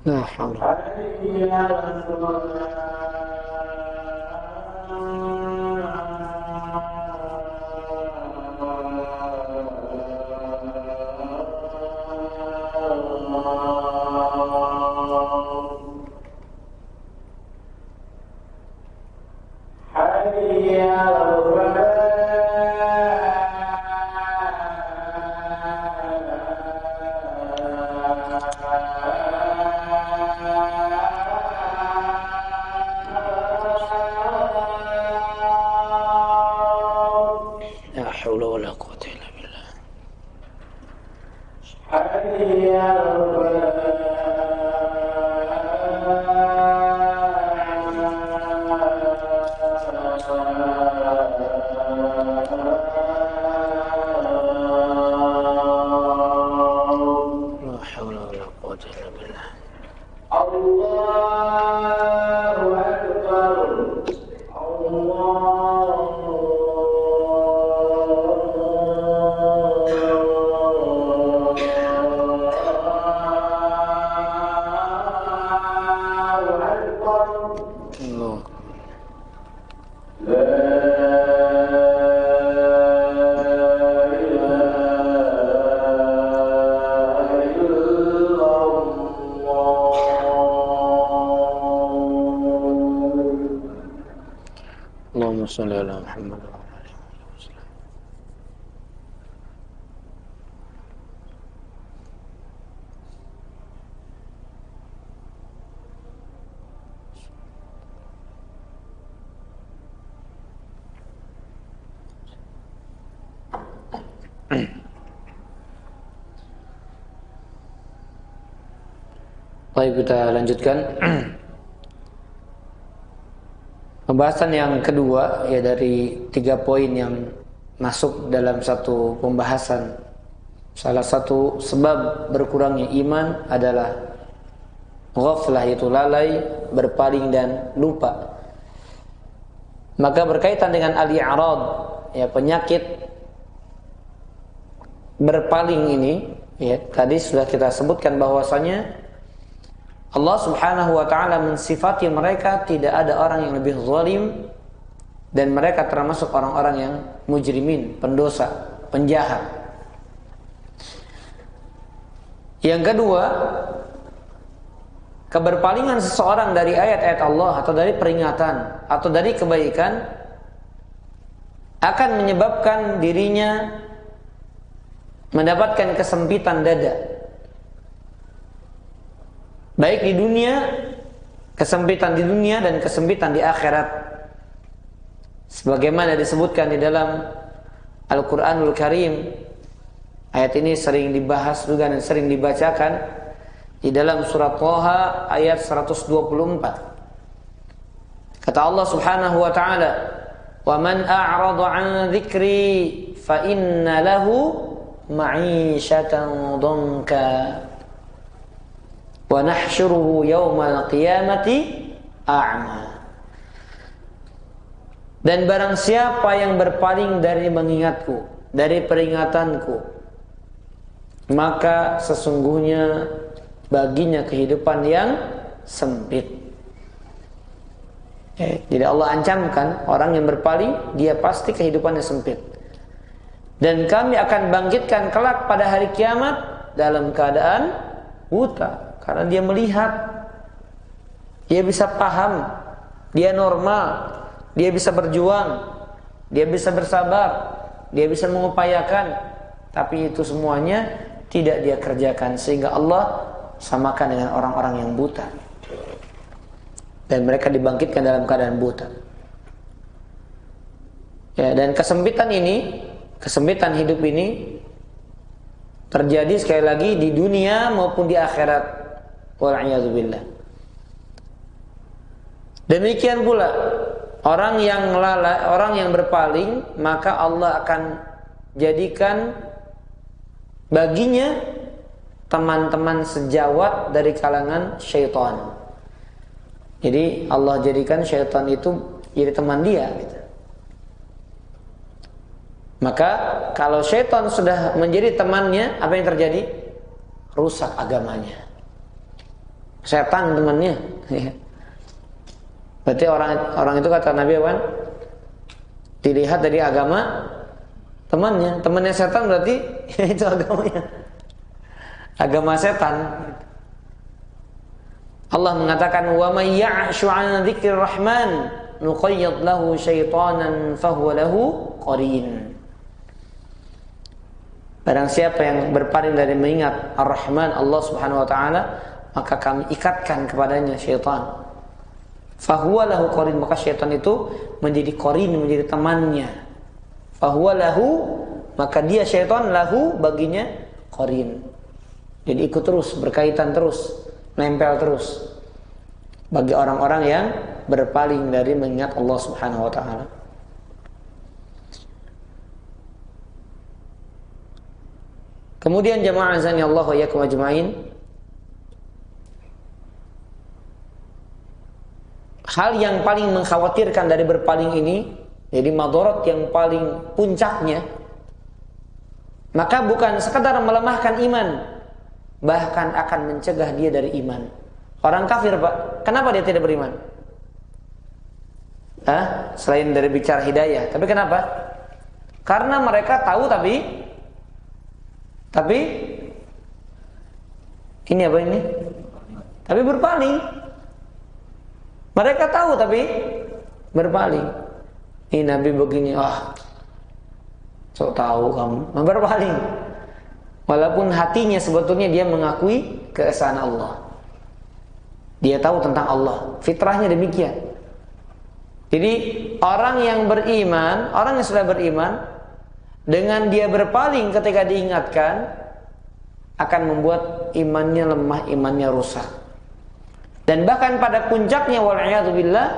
La haula. La haula wala quwwata illa billah. La haula wala quwwata illa billah. Allahu Akbar. Allah. Allahumma shalli ala Muhammad wa ala alihi wasallam. Baik, kita lanjutkan pembahasan yang kedua, ya, dari 3 poin yang masuk dalam satu pembahasan. Salah satu sebab berkurangnya iman adalah ghaflah, yaitu lalai, berpaling dan lupa. Maka berkaitan dengan al-i'rad, ya, penyakit berpaling ini, ya, tadi sudah kita sebutkan bahwasanya Allah Subhanahu wa ta'ala mensifati mereka tidak ada orang yang lebih zalim, dan mereka termasuk orang-orang yang mujrimin, pendosa, penjahat. Yang kedua, keberpalingan seseorang dari ayat-ayat Allah atau dari peringatan atau dari kebaikan akan menyebabkan dirinya mendapatkan kesempitan dada. Baik di dunia, kesempitan di dunia dan kesempitan di akhirat. Sebagaimana disebutkan di dalam Al-Quranul Karim. Ayat ini sering dibahas juga dan sering dibacakan di dalam surat Thaha ayat 124. Kata Allah Subhanahu wa taala, "Wa man a'rada 'an dzikri fa inna lahu ma'isyatan dhanka wa nahsyuruhu yaumal qiyamati a'ma." Dan barang siapa yang berpaling dari mengingatku, dari peringatanku, maka sesungguhnya baginya kehidupan yang sempit. Jadi Allah ancamkan orang yang berpaling, dia pasti kehidupannya sempit. Dan kami akan bangkitkan kelak pada hari kiamat dalam keadaan buta, karena dia melihat, dia bisa paham, dia normal, dia bisa berjuang, dia bisa bersabar, dia bisa mengupayakan, tapi itu semuanya tidak dia kerjakan, sehingga Allah samakan dengan orang-orang yang buta. Dan mereka dibangkitkan dalam keadaan buta. Ya, dan kesempitan hidup ini terjadi sekali lagi di dunia maupun di akhirat. Wal'iyadzubillah. Demikian pula orang yang lalai, orang yang berpaling, maka Allah akan jadikan baginya teman-teman sejawat dari kalangan syaitan. Jadi Allah jadikan syaitan itu jadi teman dia gitu. Maka kalau syaitan sudah menjadi temannya, apa yang terjadi? Rusak agamanya. Setan temannya. Berarti orang itu kata Nabi Awan, dilihat dari agama temannya setan, berarti itu agamanya, agama setan. Allah mengatakan, wa may ya'shu 'an dzikrir rahman nuqayyid lahu syaitanan fahuwa lahu qarin. Barang siapa yang berpaling dari mengingat Ar-Rahman, Allah Subhanahu wa taala, maka kami ikatkan kepadanya syaitan. Fahuwa lahu qarin, maka syaitan itu menjadi qarin, menjadi temannya. Fahuwa lahu, maka dia syaitan lahu, baginya qarin. Jadi ikut terus, berkaitan terus, nempel terus bagi orang-orang yang berpaling dari mengingat Allah Subhanahu wa taala. Kemudian jamaah azani Allah wa iyyakum ajmain, hal yang paling mengkhawatirkan dari berpaling ini, jadi madarat yang paling puncaknya, maka bukan sekadar melemahkan iman, bahkan akan mencegah dia dari iman. Orang kafir, Pak, kenapa dia tidak beriman? Selain dari bicara hidayah, tapi kenapa? Karena mereka tahu tapi ini apa ini? Tapi berpaling. Mereka tahu tapi berpaling. Ini Nabi begini, sok tahu kamu, berpaling. Walaupun hatinya sebetulnya dia mengakui keesaan Allah. Dia tahu tentang Allah. Fitrahnya demikian. Jadi orang yang beriman, orang yang sudah beriman, dengan dia berpaling ketika diingatkan, akan membuat imannya lemah, imannya rusak. Dan bahkan pada puncaknya wal'iyadzubillah,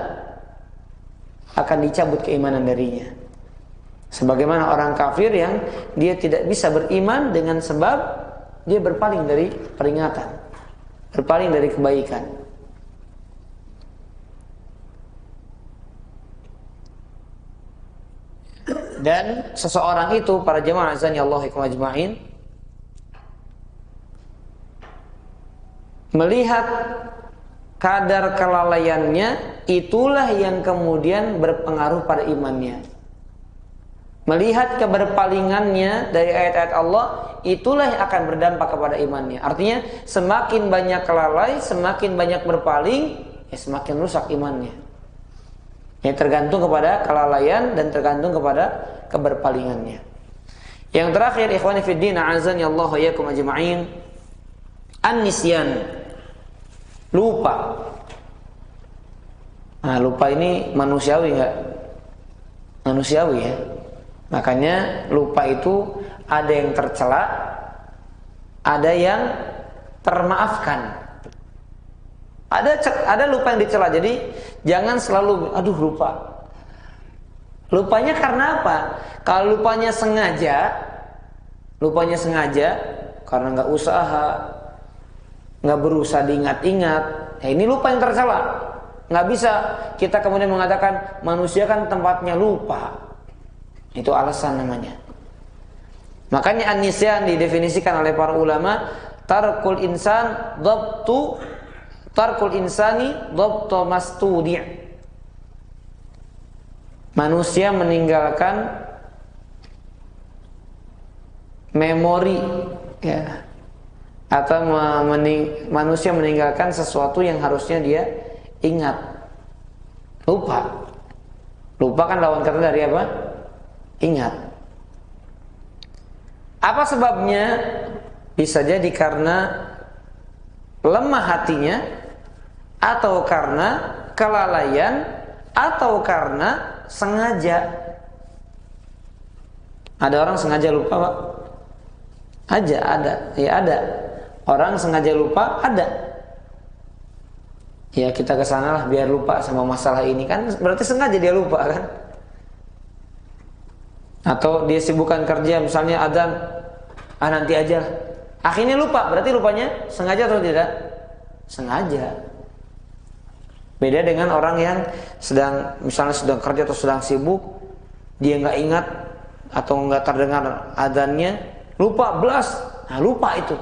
akan dicabut keimanan darinya. Sebagaimana orang kafir yang dia tidak bisa beriman dengan sebab dia berpaling dari peringatan, berpaling dari kebaikan. Dan seseorang itu, para jemaah azani Allah ajma'in, melihat kadar kelalaiannya, itulah yang kemudian berpengaruh pada imannya. Melihat keberpalingannya dari ayat-ayat Allah, itulah yang akan berdampak kepada imannya. Artinya semakin banyak kelalai, semakin banyak berpaling, semakin rusak imannya. Ya, tergantung kepada kelalaian dan tergantung kepada keberpalingannya. Yang terakhir, ikhwani fiddin, a'azani Allah wa iyyakum ajma'in, an-nisyan, lupa. Lupa ini manusiawi enggak? Manusiawi ya. Makanya lupa itu ada yang tercela, ada yang termaafkan. Ada lupa yang dicela. Jadi jangan selalu aduh lupa. Lupanya karena apa? Kalau lupanya sengaja karena nggak usaha, nggak berusaha diingat-ingat, ya ini lupa yang tercela. Nggak bisa kita kemudian mengatakan manusia kan tempatnya lupa. Itu alasan namanya. Makanya an-nisyan didefinisikan oleh para ulama, tarkul insani dhabtu mastudi'. Manusia meninggalkan memori, ya, atau manusia meninggalkan sesuatu yang harusnya dia ingat. Lupa kan lawan kata dari apa? Ingat. Apa sebabnya? Bisa jadi karena lemah hatinya, atau karena kelalaian, atau karena sengaja. Ada orang sengaja lupa, Pak? Ada. Orang sengaja lupa, ada. Ya kita kesana lah biar lupa sama masalah ini, kan berarti sengaja dia lupa kan? Atau dia sibukkan kerja, misalnya adzan, nanti aja. Akhirnya lupa, berarti lupanya sengaja atau tidak? Sengaja. Beda dengan orang yang misalnya sedang kerja atau sedang sibuk, dia nggak ingat atau nggak terdengar adzannya, lupa belas. Nah, lupa itu.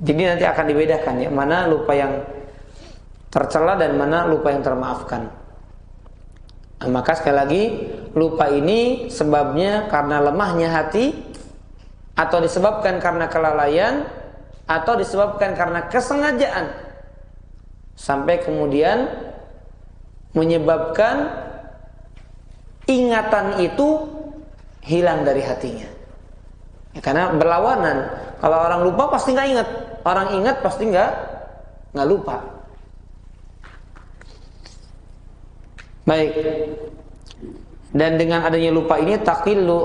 Jadi nanti akan dibedakan ya, mana lupa yang tercela dan mana lupa yang termaafkan. Nah, maka sekali lagi, lupa ini sebabnya karena lemahnya hati, atau disebabkan karena kelalaian, atau disebabkan karena kesengajaan, sampai kemudian menyebabkan ingatan itu hilang dari hatinya. Ya, karena berlawanan. Kalau orang lupa pasti nggak ingat, orang ingat pasti nggak lupa. Baik. Dan dengan adanya lupa ini taqillu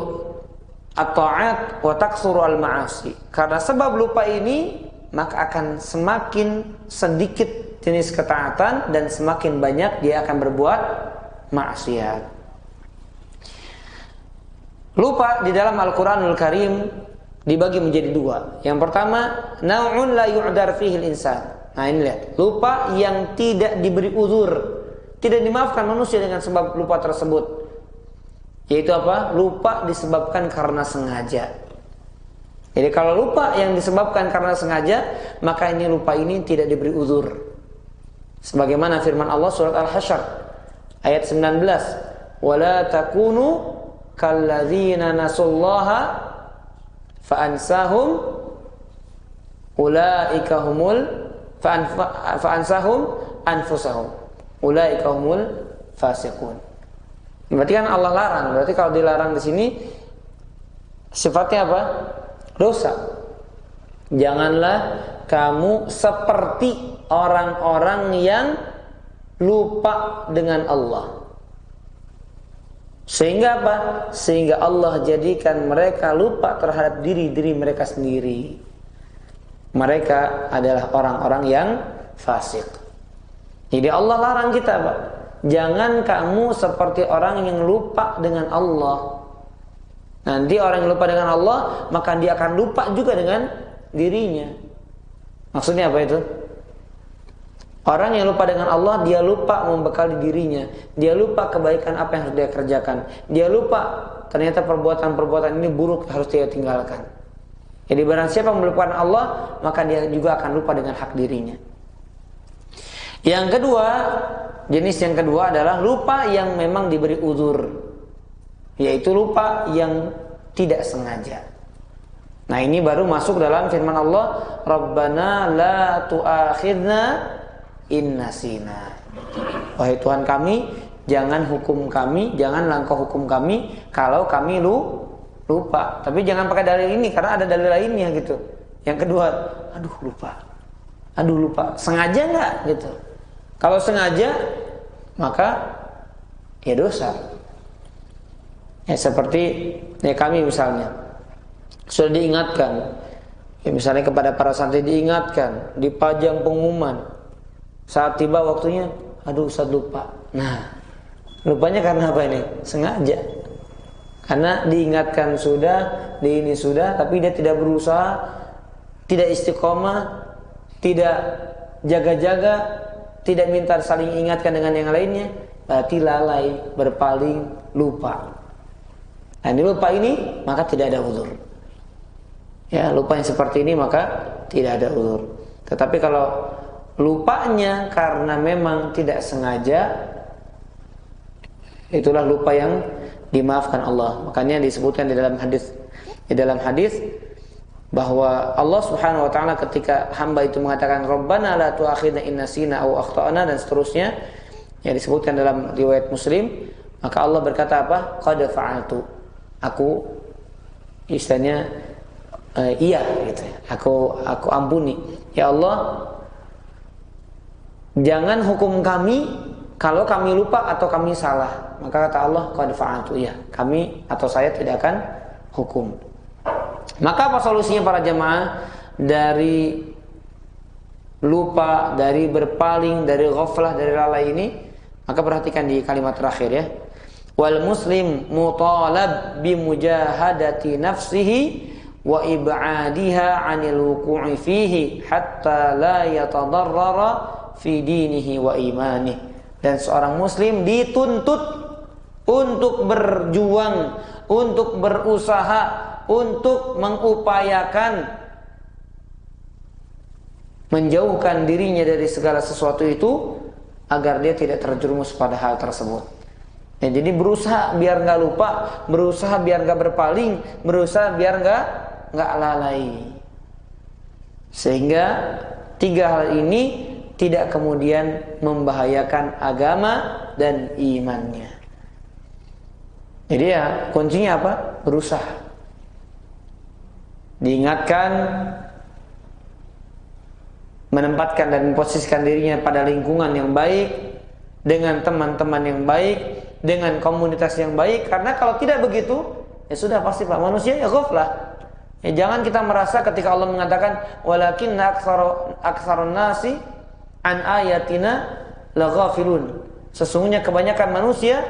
at-ta'at wa taksuru al-ma'asi. Karena sebab lupa ini, maka akan semakin sedikit jenis ketaatan dan semakin banyak dia akan berbuat maksiat. Lupa di dalam Al-Qur'anul Karim dibagi menjadi dua. Yang pertama, nau'un la yu'dar fihi al-insan. Nah, ini lihat, lupa yang tidak diberi uzur, tidak dimaafkan manusia dengan sebab lupa tersebut. Yaitu apa? Lupa disebabkan karena sengaja. Jadi kalau lupa yang disebabkan karena sengaja, maka ini lupa ini tidak diberi uzur. Sebagaimana firman Allah surat Al-Hasyr ayat 19, "Wala takunu kalladzina nasullaha fa'ansahum ulaika humul fa'ansahum anfusahum ulaika humul fasiqun." Berarti kan Allah larang. Berarti kalau dilarang di sini sifatnya apa? Dosa. Janganlah kamu seperti orang-orang yang lupa dengan Allah. Sehingga apa? Sehingga Allah jadikan mereka lupa terhadap diri mereka sendiri. Mereka adalah orang-orang yang fasik. Jadi Allah larang kita, Pak. Jangan kamu seperti orang yang lupa dengan Allah. Nanti orang yang lupa dengan Allah, maka dia akan lupa juga dengan dirinya. Maksudnya apa itu? Orang yang lupa dengan Allah, dia lupa membekali dirinya. Dia lupa kebaikan apa yang harus dia kerjakan. Dia lupa ternyata perbuatan-perbuatan ini buruk harus dia tinggalkan. Jadi barang siapa melupakan Allah, maka dia juga akan lupa dengan hak dirinya. Yang kedua, jenis yang kedua adalah lupa yang memang diberi uzur, yaitu lupa yang tidak sengaja. Nah, ini baru masuk dalam firman Allah, Rabbana la tu'akhidna in nasina. Wahai Tuhan kami, jangan hukum kami, janganlah Engkau hukum kami kalau kami lupa. Tapi jangan pakai dalil ini, karena ada dalil lainnya gitu. Yang kedua, aduh lupa, sengaja nggak gitu. Kalau sengaja, maka ya dosa. Ya seperti ya kami misalnya sudah diingatkan, ya misalnya kepada para santri diingatkan, dipajang pengumuman. Saat tiba waktunya, aduh Ustaz lupa. Nah, lupanya karena apa ini? Sengaja. Karena diingatkan sudah, di ini sudah, tapi dia tidak berusaha, tidak istiqomah, tidak jaga-jaga, tidak minta saling ingatkan dengan yang lainnya, berarti lalai, berpaling, lupa. Nah, ini lupa ini maka tidak ada uzur. Ya, lupa yang seperti ini maka tidak ada uzur. Tetapi kalau lupanya karena memang tidak sengaja, itulah lupa yang dimaafkan Allah. Makanya disebutkan di dalam hadis bahwa Allah Subhanahu wa taala ketika hamba itu mengatakan Rabbana la tu'akhidna in nasina aw akhtana dan seterusnya yang disebutkan dalam riwayat Muslim, maka Allah berkata apa? Qad fa'altu. Aku istilahnya iya gitu ya. Aku ampuni. Ya Allah, jangan hukum kami kalau kami lupa atau kami salah. Maka kata Allah, qad fa'altu, ya, kami atau saya tidak akan hukum. Maka apa solusinya para jamaah dari lupa, dari berpaling, dari ghaflah, dari lalai ini? Maka perhatikan di kalimat terakhir ya. Wal muslim mutalab bi mujahadati nafsihi wa ib'adiha 'anil wuqu'i fihi hatta la yatadarrara fi dinihi wa imanihi. Dan seorang muslim dituntut untuk berjuang, untuk berusaha, untuk mengupayakan menjauhkan dirinya dari segala sesuatu itu agar dia tidak terjerumus pada hal tersebut. Ya, jadi berusaha biar nggak lupa, berusaha biar nggak berpaling, berusaha biar nggak lalai. Sehingga tiga hal ini tidak kemudian membahayakan agama dan imannya. Jadi ya kuncinya apa? Berusaha. Diingatkan, menempatkan dan memposisikan dirinya pada lingkungan yang baik, dengan teman-teman yang baik, dengan komunitas yang baik. Karena kalau tidak begitu, ya sudah pasti Pak, manusia ya ghaflah. Ya, jangan kita merasa ketika Allah mengatakan walakinna aktsarun nasi an ayatina laghafilun. Sesungguhnya kebanyakan manusia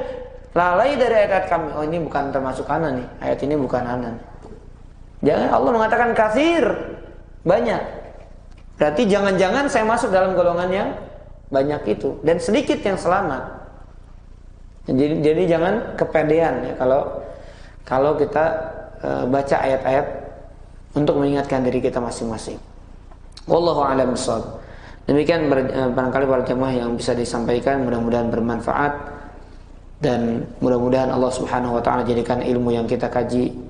lalai dari ayat-ayat kami. Oh, ini bukan termasuk ana nih. Ayat ini bukan ana. Jangan, Allah mengatakan katsir, banyak. Berarti jangan-jangan saya masuk dalam golongan yang banyak itu dan sedikit yang selamat. Jadi jangan kepedean ya kalau kita baca ayat-ayat untuk mengingatkan diri kita masing-masing. Wallahu a'lam bishawab. Demikian barangkali para jemaah yang bisa disampaikan, mudah-mudahan bermanfaat dan mudah-mudahan Allah Subhanahu wa taala jadikan ilmu yang kita kaji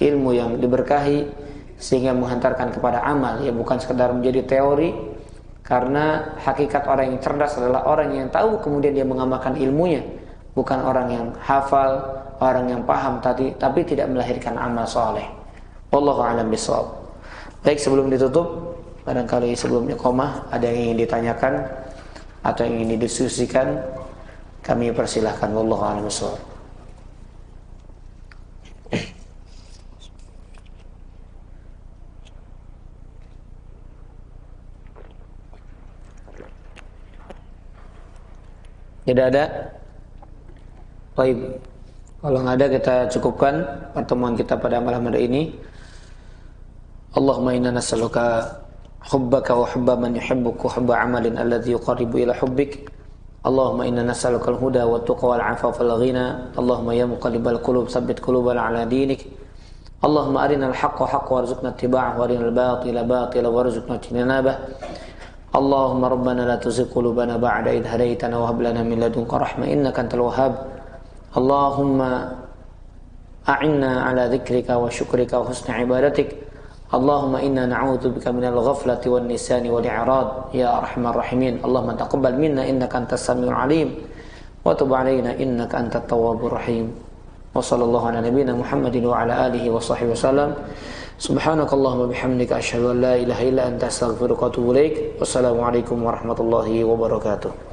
ilmu yang diberkahi sehingga menghantarkan kepada amal, ya bukan sekedar menjadi teori. Karena hakikat orang yang cerdas adalah orang yang tahu kemudian dia mengamalkan ilmunya, bukan orang yang hafal, orang yang paham tapi tidak melahirkan amal soleh. Wallahu a'lam bishawab. Baik, sebelum ditutup, barangkali sebelumnya iqamah ada yang ingin ditanyakan atau yang ingin didiskusikan, kami persilahkan. Wallahu a'lam bishawab. Tidak ada? Baik. Kalau nggak ada, kita cukupkan pertemuan kita pada malam hari ini. Allahumma inna nas'aluka hubbaka wa hubba man yuhibbuka wa hubba amalin alladhi yuqarribu ila hubbik. Allahumma inna nas'aluka al-huda wa tuqa wal 'afafa wal ghina. Allahumma ya muqallibal qulub tsabbit qulubana 'ala dinik. Allahumma arinal haqqa haqqan warzuqna ittiba'ahu wa arinal batila batila warzuqna ijtinabah. Allahumma rabbana la tuzigh qulubana ba'da idh hadaytana wa hab lana min ladunka rahmah innaka antal wahhab. Allahumma a'inna ala dzikrika wa syukrika wa husni ibadatik. Allahumma inna na'udzubika minal ghaflati wan nisani wal i'rad ya arhamar rahimin. Allahumma taqabbal minna innaka antas samiul alim wa tub 'alaina innaka antat tawwabur rahim. Wa sallallahu ala nabiyyina Muhammadin wa ala alihi wa sahbihi wasallam. Subhanakallahumma bihamdika asyhadu an la ilaha illa anta astaghfiruka wa atubu ilaik. Wassalamualaikum warahmatullahi wabarakatuh.